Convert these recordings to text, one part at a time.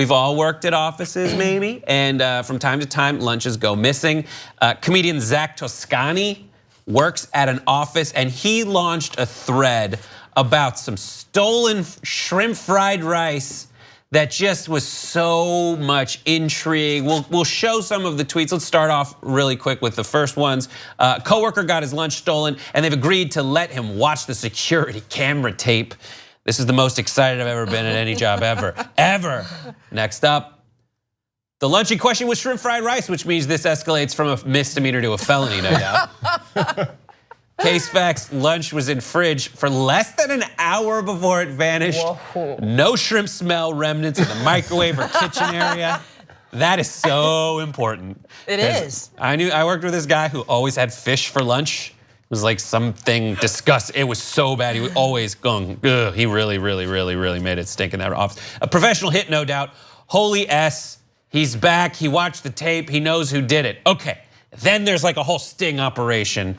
We've all worked at offices maybe, and from time to time lunches go missing. Comedian Zach Toscani works at an office, and he launched a thread about some stolen shrimp fried rice that just was so much intrigue. We'll show some of the tweets. Let's start off really quick with the first ones. A coworker got his lunch stolen, and they've agreed to let him watch the security camera tape. This is the most excited I've ever been at any job ever, ever. Next up, the lunch in question was shrimp fried rice, which means this escalates from a misdemeanor to a felony, no doubt. Case facts, lunch was in fridge for less than an hour before it vanished. Whoa. No shrimp smell remnants in the microwave or kitchen area. That is so important. It is. I worked with this guy who always had fish for lunch. It was like something disgusting. It was so bad. He was always going, ugh. He really made it stink in that office. A professional hit, no doubt. Holy S, he's back. He watched the tape. He knows who did it. Okay, then there's like a whole sting operation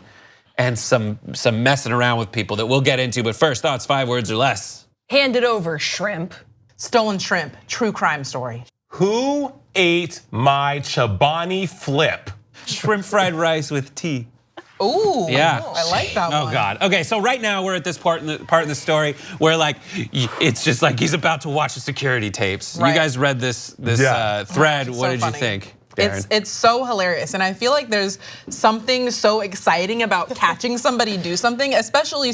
and some messing around with people that we'll get into. But first thoughts, 5 words or less. Hand it over, shrimp. Stolen shrimp, true crime story. Who ate my Chobani flip? Shrimp fried rice with tea. Ooh, yeah. I like that one. Oh God. Okay, so right now we're at this part in the story where like it's just like he's about to watch the security tapes. Right. You guys read this thread. What did you think? It's so hilarious, and I feel like there's something so exciting about catching somebody do something, especially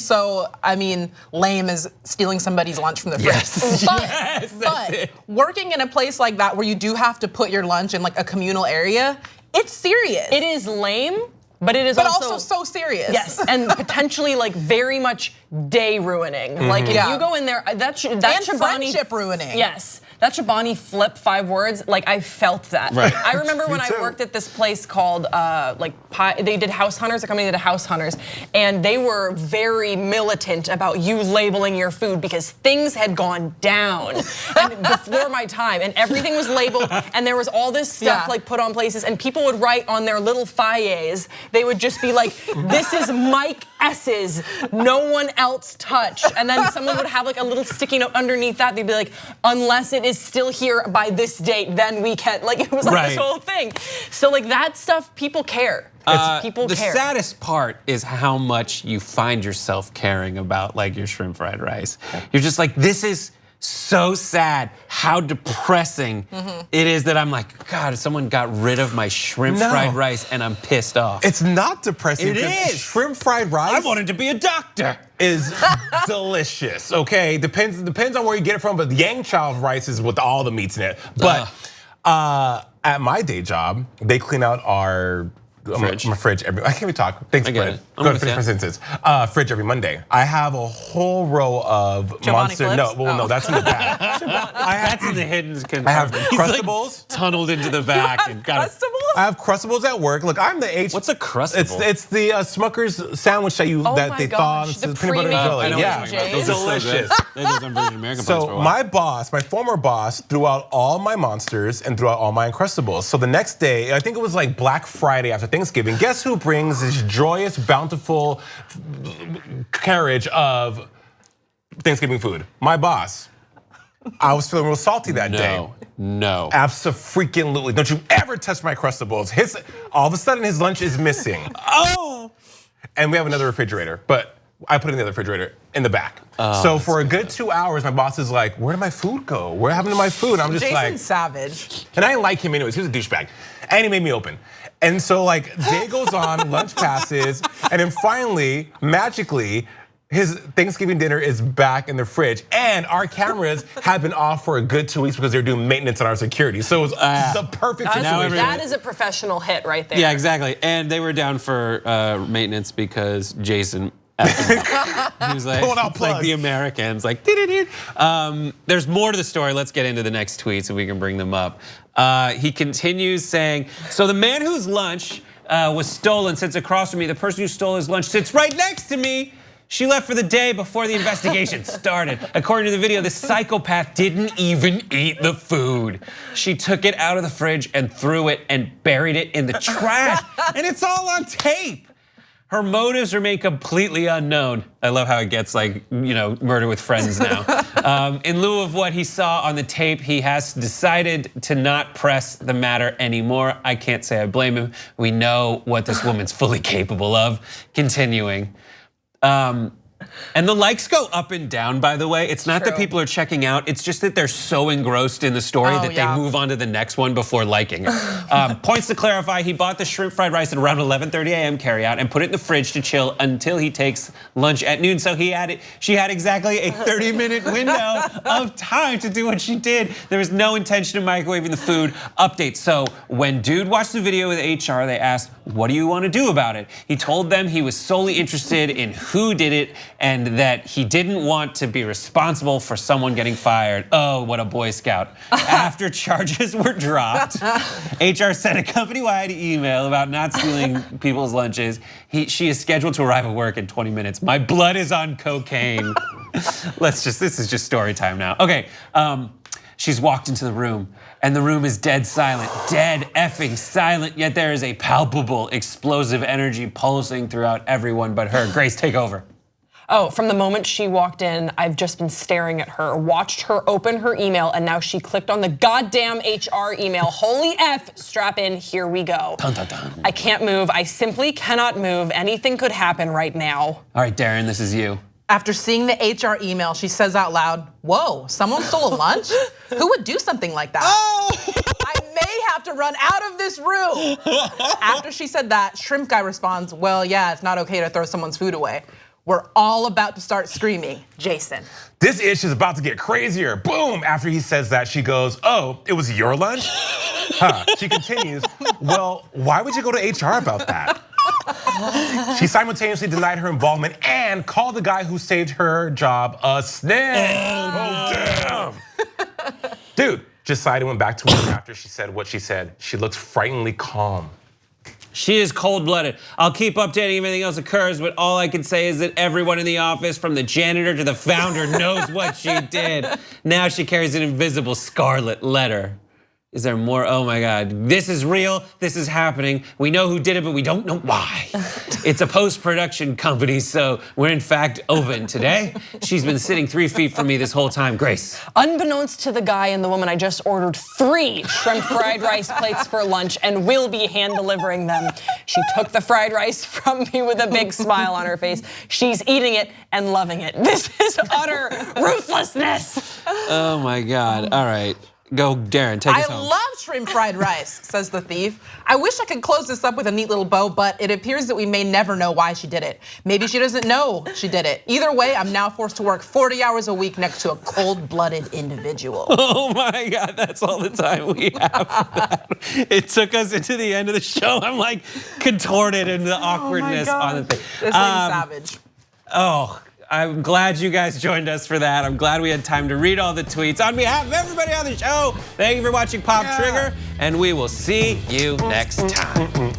lame as stealing somebody's lunch from the fridge. Yes. But working in a place like that where you do have to put your lunch in like a communal area, it's serious. It is lame. But it is also so serious. Yes, and potentially like very much day ruining. Like if you go in there, that Chobani friendship ruining. Yes. That Chobani flip 5 words, like I felt that. Right. I remember when I worked at this place called they did House Hunters, a company that did House Hunters, and they were very militant about you labeling your food because things had gone down and before my time, and everything was labeled, and there was all this stuff like put on places, and people would write on their little flyers, they would just be like, "This is Mike S's, no one else touch," and then someone would have like a little sticky note underneath that. They'd be like, "Unless it is still here by this date, then we can." Like it was like this whole thing. So like that stuff, people care. People care. The saddest part is how much you find yourself caring about like your shrimp fried rice. You're just like, this is so sad how depressing it is that I'm like, God, someone got rid of my shrimp fried rice and I'm pissed off. It's not depressing. It is. Shrimp fried rice. I wanted to be a doctor. Is delicious, okay? Depends on where you get it from, but Yang Chow rice is with all the meats in it. But at my day job, they clean out our fridge every. I can't even talk. Thanks, Brett. Go ahead, finish my sentence. Fridge every Monday. I have a whole row of Monster. No, that's in the back. That's in the hidden. I have Crustables tunneled into the back and got. I have Crustables at work. Look, I'm the H. What's a Crustable? It's the Smucker's sandwich that they thaw into peanut butter and jelly. Yeah, those are delicious. Those are Virgin American So my former boss, threw out all my Monsters and threw out all my Uncrustables. So the next day, I think it was like Black Friday after Thanksgiving. Guess who brings this joyous, bountiful carriage of Thanksgiving food? My boss. I was feeling real salty that day. No. Abso-freaking-lutely. Don't you ever touch my Crustables. All of a sudden, his lunch is missing. And we have another refrigerator, but I put it in the other refrigerator in the back. So for a good 2 hours, my boss is like, where did my food go? What happened to my food? I'm just Jason's savage. And I didn't like him anyways, he was a douchebag. And he made me open. And so like, day goes on, lunch passes, and then finally, magically, his Thanksgiving dinner is back in the fridge, and our cameras have been off for a good 2 weeks because they're doing maintenance on our security. So it was the perfect situation. That is a professional hit right there. Yeah, exactly. And they were down for maintenance because Jason. He was like the Americans, like. There's more to the story. Let's get into the next tweets so we can bring them up. He continues saying, so the man whose lunch was stolen sits across from me. The person who stole his lunch sits right next to me. She left for the day before the investigation started. According to the video, this psychopath didn't even eat the food. She took it out of the fridge and threw it and buried it in the trash. And it's all on tape. Her motives remain completely unknown. I love how it gets like, Murder with Friends now. In lieu of what he saw on the tape, he has decided to not press the matter anymore. I can't say I blame him. We know what this woman's fully capable of. Continuing. And the likes go up and down, by the way. It's not that people are checking out. It's just that they're so engrossed in the story that they move on to the next one before liking it. Points to clarify, he bought the shrimp fried rice at around 11:30 a.m. carryout and put it in the fridge to chill until he takes lunch at noon. So she had exactly a 30-minute window of time to do what she did. There was no intention of microwaving the food. Update, so when dude watched the video with HR, they asked, what do you want to do about it? He told them he was solely interested in who did it and that he didn't want to be responsible for someone getting fired. Oh, what a Boy Scout. After charges were dropped, HR sent a company-wide email about not stealing people's lunches. She is scheduled to arrive at work in 20 minutes. My blood is on cocaine. This is just story time now. Okay, she's walked into the room and the room is dead silent, dead effing silent, yet there is a palpable explosive energy pulsing throughout everyone but her. Grace, take over. Oh, from the moment she walked in, I've just been staring at her, watched her open her email, and now she clicked on the goddamn HR email. Holy F, strap in, here we go. Dun, dun, dun. I can't move, I simply cannot move. Anything could happen right now. All right, Daron, this is you. After seeing the HR email, she says out loud, whoa, someone stole a lunch? Who would do something like that? Oh! I may have to run out of this room. After she said that, Shrimp Guy responds, well, yeah, it's not okay to throw someone's food away. We're all about to start screaming, Jason. This ish is about to get crazier. Boom, after he says that, she goes, oh, it was your lunch? Huh. She continues, well, why would you go to HR about that? She simultaneously denied her involvement and called the guy who saved her job a snitch. Oh, damn. Dude, just decided went back to work after she said what she said. She looked frighteningly calm. She is cold-blooded. I'll keep updating if anything else occurs, but all I can say is that everyone in the office, from the janitor to the founder, knows what she did. Now she carries an invisible scarlet letter. Is there more? Oh my God, this is real, this is happening. We know who did it, but we don't know why. It's a post-production company, so we're in fact open today. She's been sitting 3 feet from me this whole time. Grace. Unbeknownst to the guy and the woman, I just ordered 3 shrimp fried rice plates for lunch and will be hand delivering them. She took the fried rice from me with a big smile on her face. She's eating it and loving it. This is utter ruthlessness. Oh my God, all right. Go, Daron, take us home. I love shrimp fried rice, says the thief. I wish I could close this up with a neat little bow, but it appears that we may never know why she did it. Maybe she doesn't know she did it. Either way, I'm now forced to work 40 hours a week next to a cold-blooded individual. Oh my God, that's all the time we have for that. It took us into the end of the show. I'm like contorted in the awkwardness on the thing. This thing's savage. Oh, I'm glad you guys joined us for that. I'm glad we had time to read all the tweets. On behalf of everybody on the show, thank you for watching Pop Trigger, and we will see you next time.